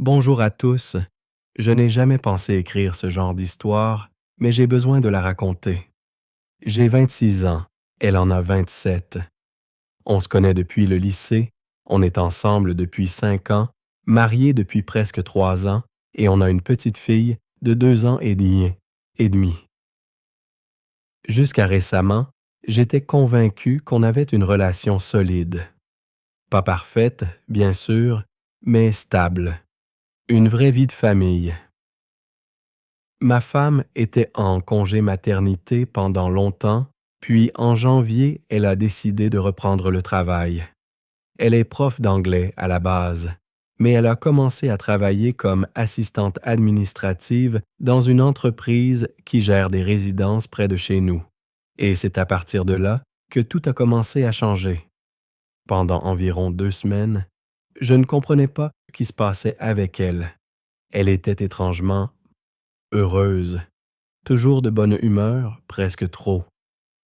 Bonjour à tous. Je n'ai jamais pensé écrire ce genre d'histoire, mais j'ai besoin de la raconter. J'ai 26 ans, elle en a 27. On se connaît depuis le lycée, on est ensemble depuis 5 ans, mariés depuis presque 3 ans, et on a une petite fille de 2 ans et demi. Jusqu'à récemment, j'étais convaincu qu'on avait une relation solide. Pas parfaite, bien sûr, mais stable. Une vraie vie de famille. Ma femme était en congé maternité pendant longtemps, puis en janvier, elle a décidé de reprendre le travail. Elle est prof d'anglais à la base, mais elle a commencé à travailler comme assistante administrative dans une entreprise qui gère des résidences près de chez nous. Et c'est à partir de là que tout a commencé à changer. Pendant environ 2 semaines, je ne comprenais pas ce qui se passait avec elle. Elle était étrangement heureuse, toujours de bonne humeur, presque trop.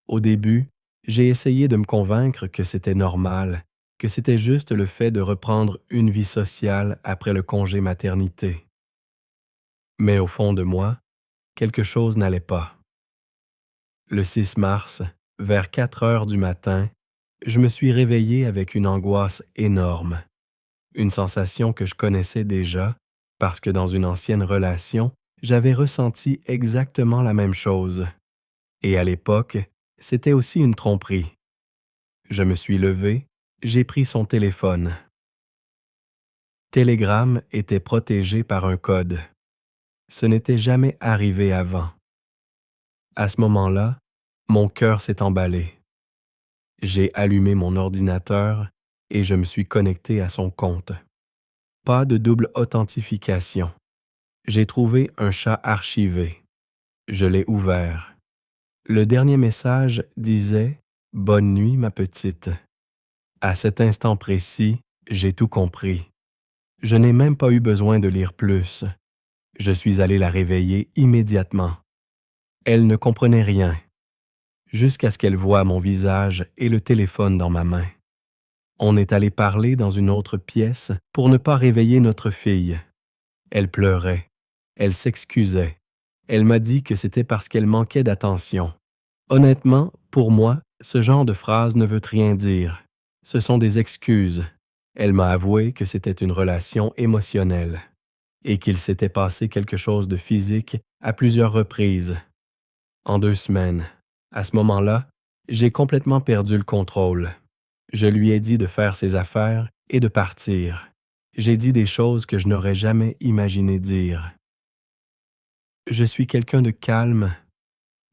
Au début, j'ai essayé de me convaincre que c'était normal, que c'était juste le fait de reprendre une vie sociale après le congé maternité. Mais au fond de moi, quelque chose n'allait pas. Le 6 mars, vers 4 heures du matin, je me suis réveillé avec une angoisse énorme. Une sensation que je connaissais déjà, parce que dans une ancienne relation, j'avais ressenti exactement la même chose. Et à l'époque, c'était aussi une tromperie. Je me suis levé, j'ai pris son téléphone. Telegram était protégé par un code. Ce n'était jamais arrivé avant. À ce moment-là, mon cœur s'est emballé. J'ai allumé mon ordinateur et je me suis connecté à son compte. Pas de double authentification. J'ai trouvé un chat archivé. Je l'ai ouvert. Le dernier message disait « Bonne nuit, ma petite ». À cet instant précis, j'ai tout compris. Je n'ai même pas eu besoin de lire plus. Je suis allé la réveiller immédiatement. Elle ne comprenait rien, jusqu'à ce qu'elle voie mon visage et le téléphone dans ma main. On est allé parler dans une autre pièce pour ne pas réveiller notre fille. Elle pleurait. Elle s'excusait. Elle m'a dit que c'était parce qu'elle manquait d'attention. Honnêtement, pour moi, ce genre de phrase ne veut rien dire. Ce sont des excuses. Elle m'a avoué que c'était une relation émotionnelle et qu'il s'était passé quelque chose de physique à plusieurs reprises. En 2 semaines, à ce moment-là, j'ai complètement perdu le contrôle. Je lui ai dit de faire ses affaires et de partir. J'ai dit des choses que je n'aurais jamais imaginé dire. Je suis quelqu'un de calme,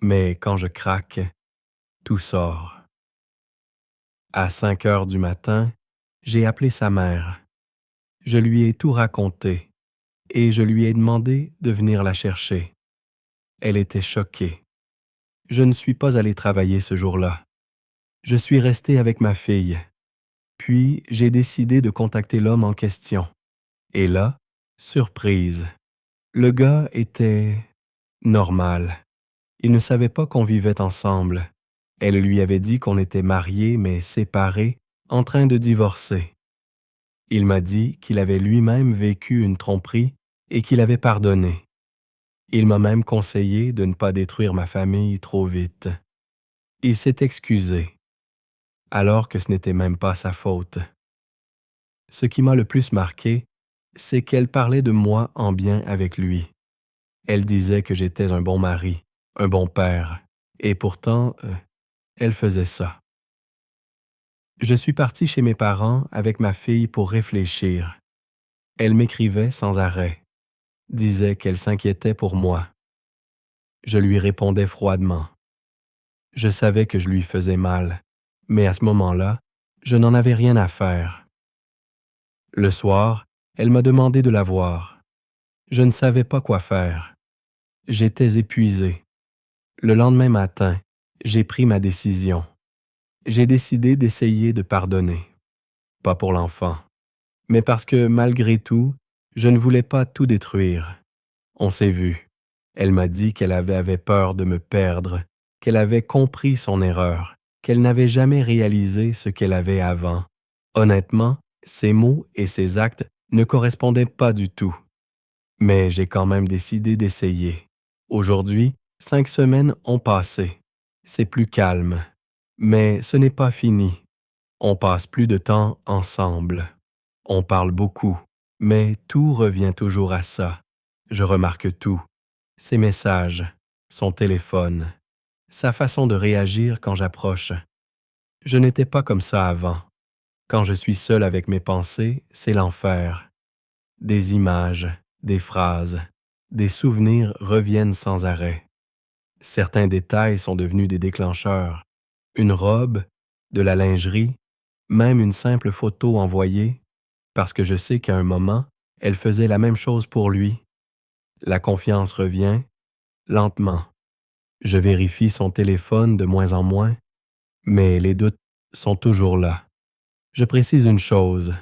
mais quand je craque, tout sort. À 5 heures du matin, j'ai appelé sa mère. Je lui ai tout raconté et je lui ai demandé de venir la chercher. Elle était choquée. Je ne suis pas allé travailler ce jour-là. Je suis resté avec ma fille. Puis, j'ai décidé de contacter l'homme en question. Et là, surprise, le gars était normal. Il ne savait pas qu'on vivait ensemble. Elle lui avait dit qu'on était mariés mais séparés, en train de divorcer. Il m'a dit qu'il avait lui-même vécu une tromperie et qu'il avait pardonné. Il m'a même conseillé de ne pas détruire ma famille trop vite. Il s'est excusé, alors que ce n'était même pas sa faute. Ce qui m'a le plus marqué, c'est qu'elle parlait de moi en bien avec lui. Elle disait que j'étais un bon mari, un bon père, et pourtant, elle faisait ça. Je suis parti chez mes parents avec ma fille pour réfléchir. Elle m'écrivait sans arrêt, disait qu'elle s'inquiétait pour moi. Je lui répondais froidement. Je savais que je lui faisais mal, mais à ce moment-là, je n'en avais rien à faire. Le soir, elle m'a demandé de la voir. Je ne savais pas quoi faire. J'étais épuisé. Le lendemain matin, j'ai pris ma décision. J'ai décidé d'essayer de pardonner. Pas pour l'enfant, mais parce que malgré tout, je ne voulais pas tout détruire. On s'est vu. Elle m'a dit qu'elle avait peur de me perdre, qu'elle avait compris son erreur, qu'elle n'avait jamais réalisé ce qu'elle avait avant. Honnêtement, ses mots et ses actes ne correspondait pas du tout. Mais j'ai quand même décidé d'essayer. Aujourd'hui, 5 semaines ont passé. C'est plus calme. Mais ce n'est pas fini. On passe plus de temps ensemble. On parle beaucoup. Mais tout revient toujours à ça. Je remarque tout. Ses messages, son téléphone, sa façon de réagir quand j'approche. Je n'étais pas comme ça avant. Quand je suis seul avec mes pensées, c'est l'enfer. Des images, des phrases, des souvenirs reviennent sans arrêt. Certains détails sont devenus des déclencheurs. Une robe, de la lingerie, même une simple photo envoyée, parce que je sais qu'à un moment, elle faisait la même chose pour lui. La confiance revient, lentement. Je vérifie son téléphone de moins en moins, mais les doutes sont toujours là. Je précise une chose.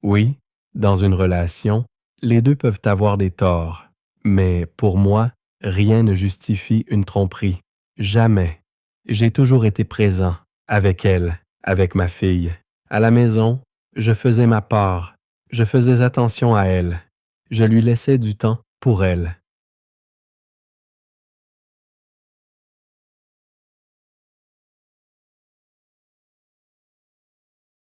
Oui, dans une relation, les deux peuvent avoir des torts, mais pour moi, rien ne justifie une tromperie. Jamais. J'ai toujours été présent, avec elle, avec ma fille. À la maison, je faisais ma part, je faisais attention à elle, je lui laissais du temps pour elle.